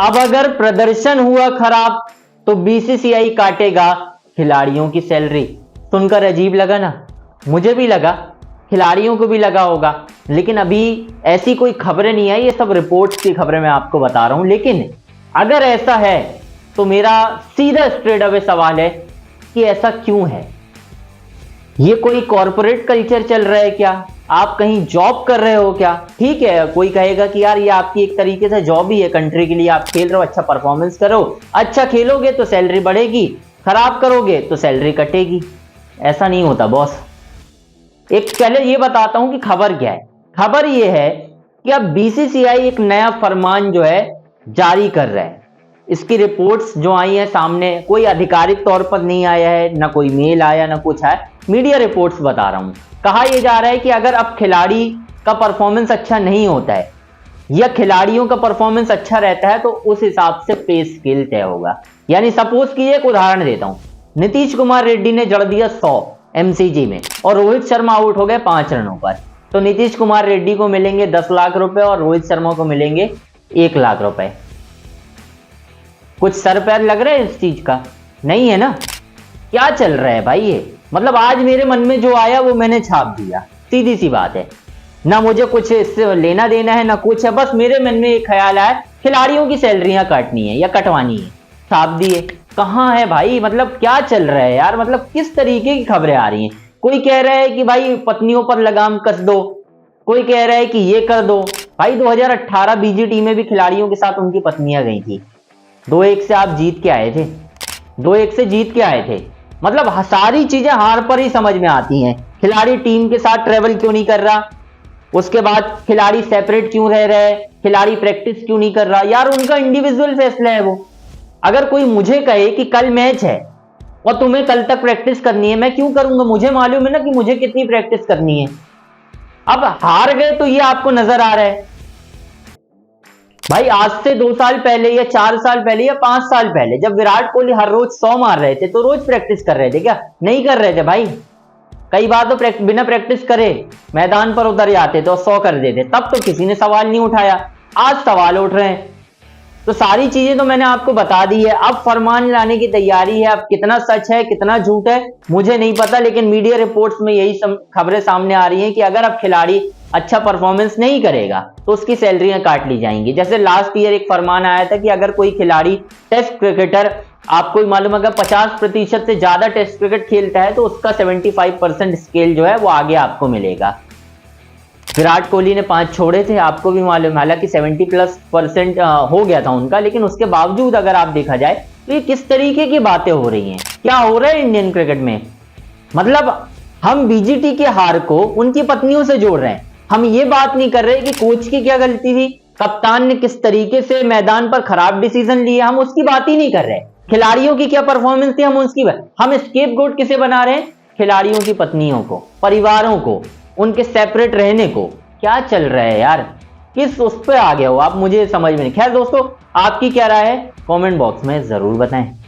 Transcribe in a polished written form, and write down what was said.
अब अगर प्रदर्शन हुआ खराब तो बीसीसीआई काटेगा खिलाड़ियों की सैलरी। सुनकर अजीब लगा ना, मुझे भी लगा, खिलाड़ियों को भी लगा होगा, लेकिन अभी ऐसी कोई खबरें नहीं आई, ये सब रिपोर्ट्स की खबरें मैं आपको बता रहा हूं। लेकिन अगर ऐसा है तो मेरा सीधा स्ट्रेट अवे सवाल है कि ऐसा क्यों है? ये कोई कॉरपोरेट कल्चर चल रहा है क्या? आप कहीं जॉब कर रहे हो क्या? ठीक है, कोई कहेगा कि यार ये आपकी एक तरीके से जॉब ही है, कंट्री के लिए आप खेल रहे हो, अच्छा परफॉर्मेंस करो, अच्छा खेलोगे तो सैलरी बढ़ेगी, खराब करोगे तो सैलरी कटेगी। ऐसा नहीं होता बॉस। एक पहले ये बताता हूं कि खबर क्या है। खबर ये है कि अब बीसीसीआई एक नया फरमान जो है जारी कर रहा है। इसकी रिपोर्ट्स जो आई हैं सामने, कोई आधिकारिक तौर पर नहीं आया है, ना कोई मेल आया, ना कुछ है, मीडिया रिपोर्ट्स बता रहा हूं। कहा यह जा रहा है कि अगर अब खिलाड़ी का परफॉर्मेंस अच्छा नहीं होता है या खिलाड़ियों का परफॉर्मेंस अच्छा रहता है तो उस हिसाब से पे स्केल तय होगा। यानी सपोज कीजिए, एक उदाहरण देता हूं, नीतीश कुमार रेड्डी ने जड़ दिया 100 एमसीजी में और रोहित शर्मा आउट हो गए 5 रनों पर, तो नीतीश कुमार रेड्डी को मिलेंगे 10 लाख रुपए और रोहित शर्मा को मिलेंगे 1 लाख रुपए। कुछ सर पैर लग रहा है इस चीज का? नहीं है ना? क्या चल रहा है भाई ये? मतलब आज मेरे मन में जो आया वो मैंने छाप दिया, सीधी सी बात है। ना मुझे कुछ इससे लेना देना है ना कुछ है, बस मेरे मन में एक ख्याल आया खिलाड़ियों की सैलरियां काटनी है या कटवानी है, छाप दिए। कहां है भाई? मतलब क्या चल रहा है यार? मतलब किस तरीके की खबरें आ रही हैं? कोई कह रहा है कि भाई पत्नियों पर लगाम कस दो, कोई कह रहा है कि ये कर दो। भाई 2018 बीजीटी में भी खिलाड़ियों के साथ उनकी पत्नियां गई थी, 2-1 से आप जीत के आए थे, 2-1 से जीत के आए थे। मतलब सारी चीजें हार पर ही समझ में आती हैं। खिलाड़ी टीम के साथ ट्रेवल क्यों नहीं कर रहा, उसके बाद खिलाड़ी सेपरेट क्यों रह रहा है, खिलाड़ी प्रैक्टिस क्यों नहीं कर रहा? यार उनका इंडिविजुअल फैसला है वो। अगर कोई मुझे कहे कि कल मैच है और तुम्हें कल तक प्रैक्टिस करनी है, मैं क्यों करूंगा? मुझे मालूम है ना कि मुझे कितनी प्रैक्टिस करनी है। अब हार गए तो ये आपको नजर आ रहा है। भाई आज से 2 साल पहले या 4 साल पहले या 5 साल पहले जब विराट कोहली हर रोज 100 मार रहे थे तो रोज प्रैक्टिस कर रहे थे क्या? नहीं कर रहे थे भाई। कई बार तो बिना प्रैक्टिस करे मैदान पर उतर जाते थे और 100 कर देते, तब तो किसी ने सवाल नहीं उठाया। आज सवाल उठ रहे हैं। तो सारी चीजें तो मैंने आपको बता दी है। अब फरमान लाने की तैयारी है। अब कितना सच है कितना झूठ है मुझे नहीं पता, लेकिन मीडिया रिपोर्ट्स में यही खबरें सामने आ रही हैं कि अगर अब खिलाड़ी अच्छा परफॉर्मेंस नहीं करेगा तो उसकी सैलरियां काट ली जाएंगी। जैसे लास्ट ईयर एक फरमान आया था कि अगर कोई खिलाड़ी टेस्ट क्रिकेटर, आपको मालूम अगर 50% से ज्यादा टेस्ट क्रिकेट खेलता है तो उसका 75% स्केल जो है वो आगे आपको मिलेगा। विराट कोहली ने 5 छोड़े थे, आपको भी मालूम, हालांकि 70+% हो गया था उनका, लेकिन उसके बावजूद अगर आप देखा जाए तो ये किस तरीके की बातें हो रही हैं, क्या हो रहा है इंडियन क्रिकेट में। मतलब हम बीजीटी के हार को उनकी पत्नियों से जोड़ रहे हैं। हम ये बात नहीं कर रहे कि कोच की क्या गलती थी, कप्तान ने किस तरीके से मैदान पर खराब डिसीजन लिए, हम उसकी बात ही नहीं कर रहे। खिलाड़ियों की क्या परफॉर्मेंस थी, हम उसकी बात। हम स्केपगोट किसे बना रहे हैं? खिलाड़ियों की पत्नियों को, परिवारों को, उनके सेपरेट रहने को। क्या चल रहा है यार? किस उस पे आ गए हो आप? मुझे समझ में नहीं। खैर दोस्तों, आपकी क्या राय है कमेंट बॉक्स में जरूर बताएं।